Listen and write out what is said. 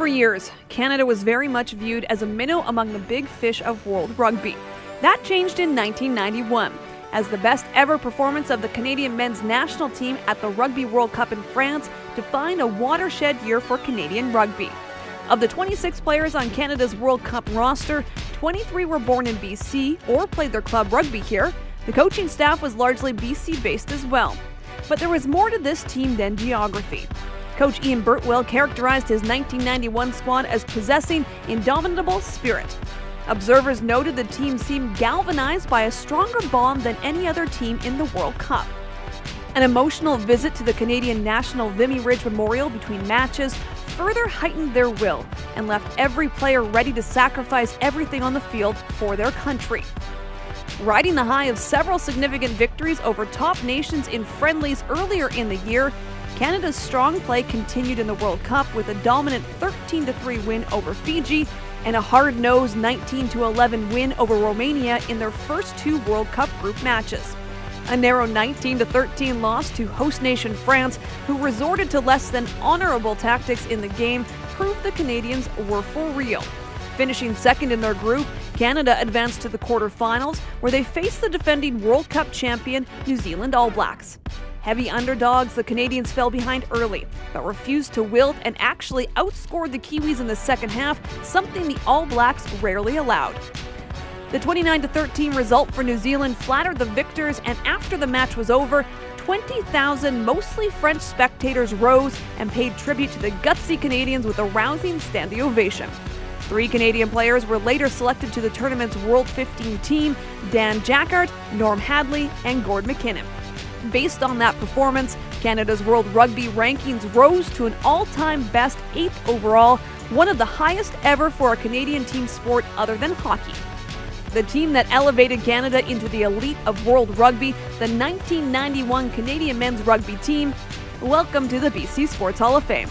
For years, Canada was very much viewed as a minnow among the big fish of world rugby. That changed in 1991, as the best ever performance of the Canadian men's national team at the Rugby World Cup in France defined a watershed year for Canadian rugby. Of the 26 players on Canada's World Cup roster, 23 were born in BC or played their club rugby here. The coaching staff was largely BC-based as well. But there was more to this team than geography. Coach Ian Birtwell characterized his 1991 squad as possessing indomitable spirit. Observers noted the team seemed galvanized by a stronger bond than any other team in the World Cup. An emotional visit to the Canadian National Vimy Ridge Memorial between matches further heightened their will and left every player ready to sacrifice everything on the field for their country. Riding the high of several significant victories over top nations in friendlies earlier in the year, Canada's strong play continued in the World Cup with a dominant 13-3 win over Fiji and a hard-nosed 19-11 win over Romania in their first two World Cup group matches. A narrow 19-13 loss to host nation France, who resorted to less than honorable tactics in the game, proved the Canadians were for real. Finishing second in their group, Canada advanced to the quarterfinals, where they faced the defending World Cup champion New Zealand All Blacks. Heavy underdogs, the Canadians fell behind early, but refused to wilt and actually outscored the Kiwis in the second half, something the All Blacks rarely allowed. The 29-13 result for New Zealand flattered the victors, and after the match was over, 20,000 mostly French spectators rose and paid tribute to the gutsy Canadians with a rousing standing ovation. 3 Canadian players were later selected to the tournament's World 15 team: Dan Jackart, Norm Hadley, and Gord McKinnon. Based on that performance, Canada's World Rugby rankings rose to an all-time best 8th overall, one of the highest ever for a Canadian team sport other than hockey. The team that elevated Canada into the elite of world rugby, the 1991 Canadian men's rugby team. Welcome to the BC Sports Hall of Fame.